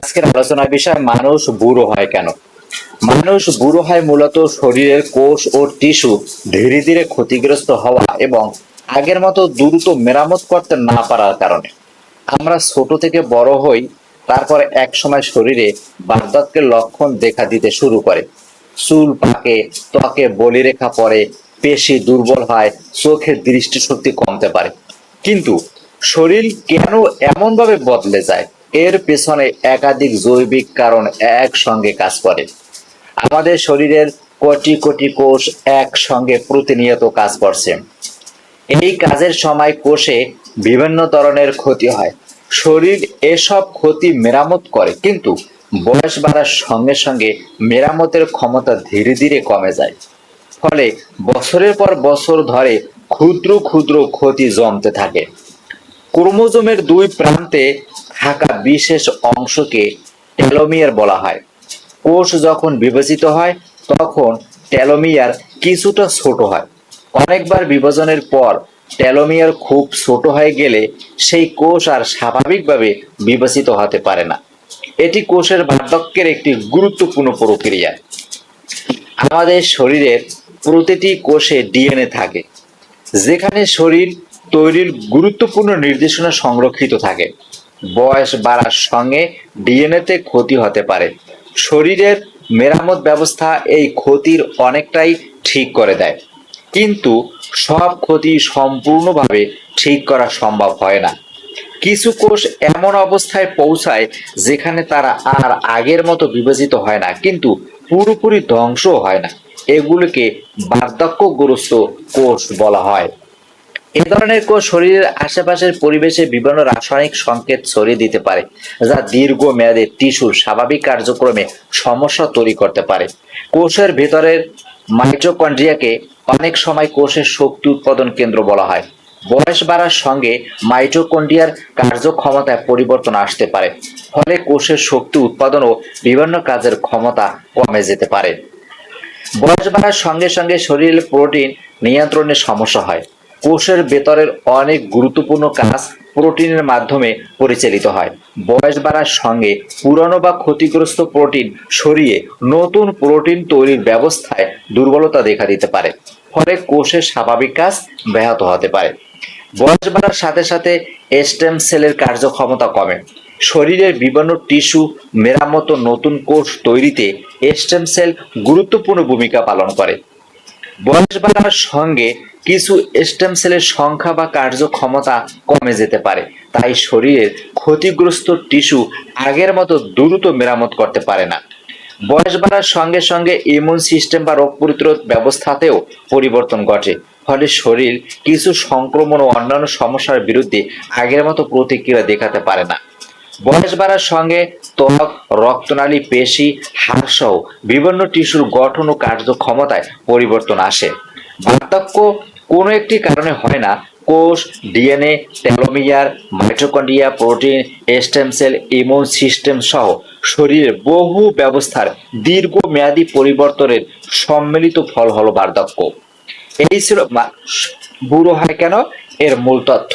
আজকের আলোচনার বিষয় মানুষ বুড়ো হয় কেন। মানুষ বুড়ো হয় মূলত শরীরের কোষ ও টিস্যু ধীরে ধীরে ক্ষতিগ্রস্ত হওয়া এবং আগের মতো দ্রুত মেরামত করতে না পারার কারণে। আমরা ছোট থেকে বড় হই, তারপর এক সময় শরীরে বার্ধক্যের লক্ষণ দেখা দিতে শুরু করে। চুল পাকে, ত্বকে বলিরেখা পড়ে, পেশি দুর্বল হয়, চোখের দৃষ্টিশক্তি কমতে পারে। কিন্তু শরীর কেন এমন ভাবে বদলে যায়, এর পেছনে একাধিক জৈবিক কারণ একসঙ্গে কাজ করে। আমাদের শরীরের কোটি কোটি কোষ একসঙ্গে প্রতিনিয়ত কাজ করছে। এই কাজের সময় কোষে বিভিন্ন ধরনের ক্ষতি হয়। শরীর এসব ক্ষতি মেরামত করে, কিন্তু বয়স বাড়ার সঙ্গে সঙ্গে মেরামতের ক্ষমতা ধীরে ধীরে কমে যায়। ফলে বছরের পর বছর ধরে ক্ষুদ্র ক্ষুদ্র ক্ষতি জমতে থাকে। ক্রোমোজোমের দুই প্রান্তে থাকা বিশেষ অংশকে টেলোমিয়ার বলা হয়। কোষ যখন বিভাজিত হয় তখন টেলোমিয়ার কিছুটা ছোট হয়। অনেকবার বিভাজনের পর টেলোমিয়ার খুব ছোট হয়ে গেলে সেই কোষ আর স্বাভাবিকভাবে বিভাজিত হতে পারে না। এটি কোষের বার্ধক্যের একটি গুরুত্বপূর্ণ প্রক্রিয়া। আমাদের শরীরের প্রতিটি কোষে ডিএনএ থাকে, যেখানে শরীর তৈরির গুরুত্বপূর্ণ নির্দেশনা সংরক্ষিত থাকে। বয়স বাড়ার সঙ্গে ডিএনএতে ক্ষতি হতে পারে। শরীরের মেরামত ব্যবস্থা এই ক্ষতির অনেকটাই ঠিক করে দেয়, কিন্তু সব ক্ষতি সম্পূর্ণভাবে ঠিক করা সম্ভব হয় না। কিছু কোষ এমন অবস্থায় পৌঁছায় যেখানে তারা আর আগের মতো বিভাজিত হয় না, কিন্তু পুরোপুরি ধ্বংস হয় না। এগুলোকে বার্ধক্যগ্রস্ত কোষ বলা হয়। এ ধরনের কোষ শরীরের আশেপাশের পরিবেশে বিভিন্ন রাসায়নিক সংকেত ছড়িয়ে দিতে পারে, যা দীর্ঘমেয়াদে টিস্যুর স্বাভাবিক কার্যক্রমে সমস্যা তৈরি করতে পারে। কোষের ভেতরের মাইটোকন্ড্রিয়াকে অনেক সময় কোষের শক্তি উৎপাদন কেন্দ্র বলা হয়। বয়স বাড়ার সঙ্গে মাইটোকন্ড্রিয়ার কার্যক্ষমতায় পরিবর্তন আসতে পারে, ফলে কোষের শক্তি উৎপাদন ও বিভিন্ন কাজের ক্ষমতা কমে যেতে পারে। বয়স বাড়ার সঙ্গে সঙ্গে শরীরের প্রোটিন নিয়ন্ত্রণের সমস্যা হয়। কোষের ভেতরের অনেক গুরুত্বপূর্ণ কাজ প্রোটিনের মাধ্যমে পরিচালিত হয়। বয়স বাড়ার সঙ্গে পুরনো বা ক্ষতিগ্রস্ত প্রোটিন সরিয়ে নতুন প্রোটিন তৈরির ব্যবস্থায় দুর্বলতা দেখা দিতে পারে, ফলে কোষের স্বাভাবিক কাজ ব্যাহত হতে পারে। বয়স বাড়ার সাথে সাথে স্টেম সেলের কার্যক্ষমতা কমে। শরীরের বিভিন্ন টিস্যু মেরামত ও নতুন কোষ তৈরিতে স্টেম সেল গুরুত্বপূর্ণ ভূমিকা পালন করে। বয়স বাড়ার সঙ্গে কিছু স্টেম সেলের সংখ্যা বা কার্যক্ষমতা কমে যেতে পারে, তাই শরীরের ক্ষতিগ্রস্ত টিস্যু আগের মতো দ্রুত মেরামত করতে পারে না। বয়স বাড়ার সঙ্গে সঙ্গে ইমিউন সিস্টেম বা রোগ প্রতিরোধ ব্যবস্থাতেও পরিবর্তন ঘটে, ফলে শরীর কিছু সংক্রমণ ও অন্যান্য সমস্যার বিরুদ্ধে আগের মতো প্রতিক্রিয়া দেখাতে পারে না। বয়স বাড়ার সঙ্গে ত্বক, রক্তনালী, পেশি, হাড় সহ বিভিন্ন টিস্যুর গঠন ও কার্যক্ষমতায় পরিবর্তন আসে। বার্ধক্য কোনো একটি কারণে হয় না। কোষ, DNA, telomere, mitochondria, protein, stem cell, immune system সহ শরীরের বহু ব্যবস্থার দীর্ঘমেয়াদী পরিবর্তনের সম্মিলিত ফল হলো বার্ধক্য। এই ছিল বুড়ো হয় কেন এর মূল তথ্য।